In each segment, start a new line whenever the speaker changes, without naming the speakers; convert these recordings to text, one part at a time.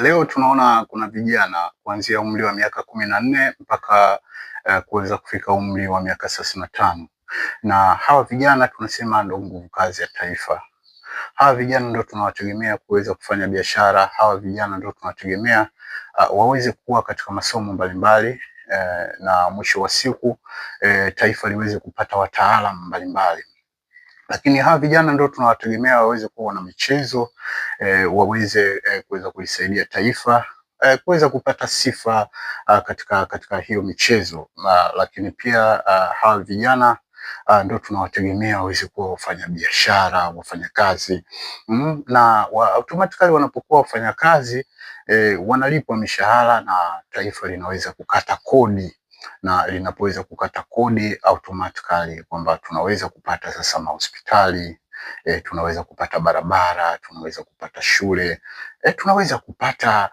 Leo tunaona kuna vijana kuanzia umri wa miaka 14 mpaka kuweza kufika umri wa miaka 35, na hawa vijana tunasema ndio nguvu kazi ya taifa. Hawa vijana ndio tunawategemea kuweza kufanya biashara. Hawa vijana ndio tunawategemea waweze kuwa katika masomo mbalimbali na mwisho wa siku taifa liweze kupata wataalamu mbalimbali. Lakini hawa vijana ndio tunawategemea waweze kuwa na michezo waweze kuweza kulisaidia taifa kuweza kupata sifa katika hiyo michezo. Lakini pia hawa vijana ndio tunawategemea waweze kuwa wafanya biashara, wafanya kazi na automatically wanapokuwa wafanya kazi wanalipwa mishahara na taifa linaweza kukata kodi, na linapoweza kukata kodi automatically kwamba tunaweza kupata sasa mahospitali, tunaweza kupata barabara, tunaweza kupata shule, tunaweza kupata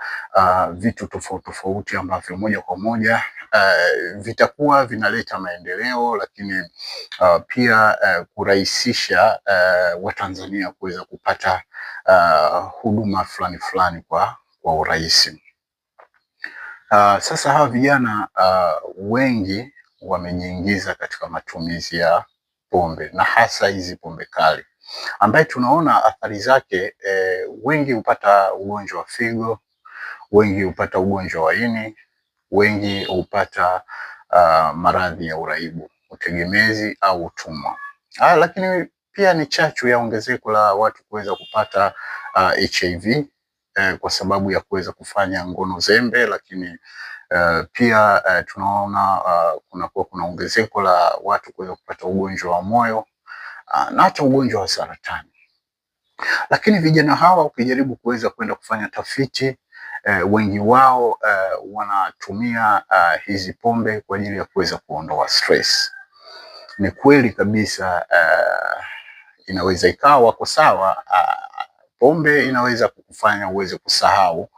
vitu tofauti tofauti ambavyo moja kwa moja vitakuwa vinaleta maendeleo, lakini pia kurahisisha Watanzania kuweza kupata huduma fulani fulani kwa urahisi. Sasa hawa vijana wengi wamejiingiza katika matumizi ya pombe na hasa hizi pombe kali, ambaye tunaona athari zake. Wengi hupata ugonjwa wa figo, wengi hupata ugonjwa wa ini, wengi hupata maradhi ya uraibu, utegemezi au utumwa. Lakini pia ni chachu ya ongezeko la watu kuweza kupata HIV kwa sababu ya kuweza kufanya ngono zembe, lakini pia tunaona kuna ongezeko la watu kuweza kupata ugonjwa wa moyo na hata ugonjwa wa saratani. Lakini vijana hawa ukijaribu kuweza kwenda kufanya tafiti wengi wao wanatumia hizi pombe kwa ajili ya kuweza kuondoa stress. Ni kweli kabisa, inaweza ikawa wako sawa. Pombe inaweza kukufanya uweze kusahau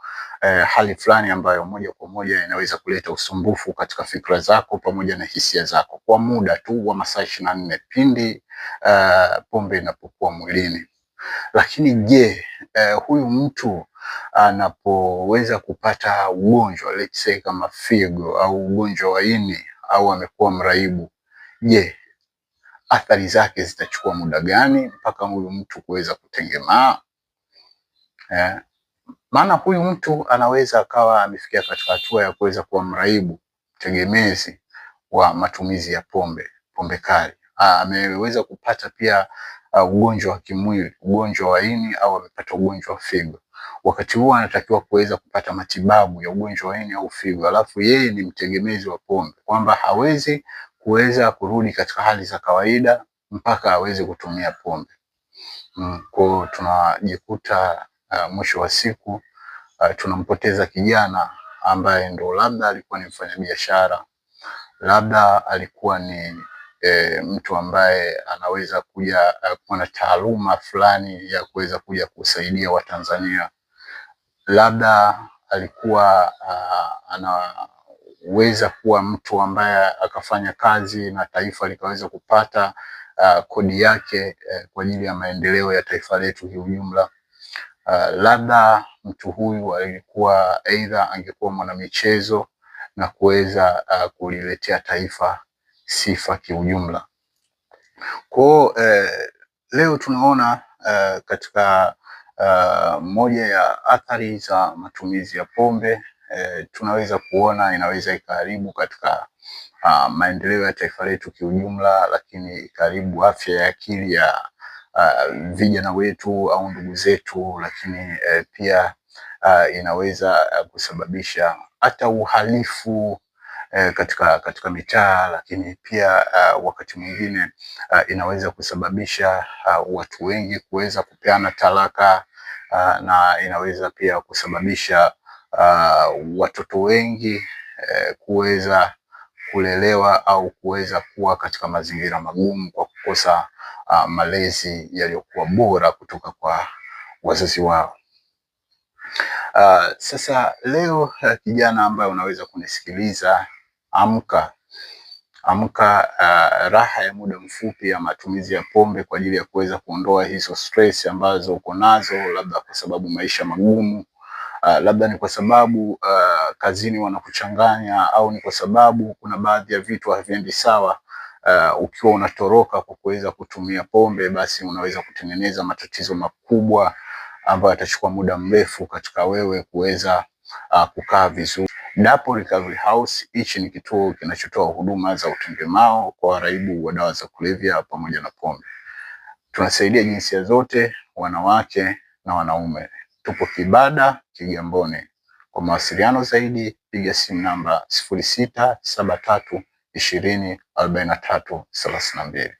hali fulani ambayo moja kwa moja inaweza kuleta usumbufu katika fikra zako pamoja na hisia zako kwa muda tu wa masaa 24 pindi pombe inapokuwa mwilini. Lakini je, huyu mtu anapoweza kupata ugonjwa let's say kama figo au ugonjwa wa ini au amekuwa mraibu, je, athari zake zitachukua muda gani mpaka huyu mtu kuweza kutengemaa? Maana huyu mtu anaweza akawa amefikia katika hatua ya kuweza kuwa mraibu tegemezi wa matumizi ya pombe kali. Ameweza kupata pia ugonjwa wa kimwili, ugonjwa wa ini au amepata ugonjwa wa figo. Wakati huo anatakiwa kuweza kupata matibabu ya ugonjwa wa ini au figo, alafu yeye ni mtegemezi wa pombe, kwamba hawezi kuweza kurudi katika hali za kawaida mpaka aweze kutumia pombe. Kwa tunajikuta mwisho wa siku tunampoteza kijana ambaye ndo labda alikuwa ni mfanyabiashara, labda alikuwa ni mtu ambaye anaweza kuja kuwa na taaluma fulani ya kuweza kuja kusaidia Watanzania, labda alikuwa anaweza kuwa mtu ambaye akafanya kazi na taifa likaweza kupata kodi yake kwa ajili ya maendeleo ya taifa letu kiujumla. Labda mtu huyu alikuwa aidha angekuwa mwanamichezo na kuweza kuliletea taifa sifa kiujumla. Kwa leo tunaona katika moja ya athari za matumizi ya pombe tunaweza kuona inaweza ikaharibu katika maendeleo ya taifa letu kiujumla, lakini ikaharibu afya ya akili ya vijana wetu au ndugu zetu, lakini pia inaweza kusababisha hata uhalifu katika mitaa, lakini pia wakati mwingine inaweza kusababisha watu wengi kuweza kupeana talaka na inaweza pia kusababisha watoto wengi kuweza kulelewa au kuweza kuwa katika mazingira magumu kwa kukosa malezi yaliyokuwa bora kutoka kwa wazazi wao. Sasa leo kijana ambaye unaweza kunisikiliza, amka. Raha ya muda mfupi ya matumizi ya pombe kwa ajili ya kuweza kuondoa hizo stress ambazo uko nazo, labda kwa sababu maisha magumu, labda ni kwa sababu kazini wanakuchanganya, au ni kwa sababu kuna baadhi ya vitu haviendi sawa. Ukiwa unatoroka kwa kuweza kutumia pombe, basi unaweza kutengeneza matatizo makubwa ambayo yatachukua muda mrefu katika wewe kuweza kukaa vizuri. Dapo Recovery House, hichi ni kituo kinachotoa huduma za utengemao kwa waraibu wa dawa za kulevya pamoja na pombe. Tunasaidia jinsia zote, wanawake na wanaume. Tupo Kibada, Kigamboni. Kwa mawasiliano zaidi piga simu namba 0673 20 43 32.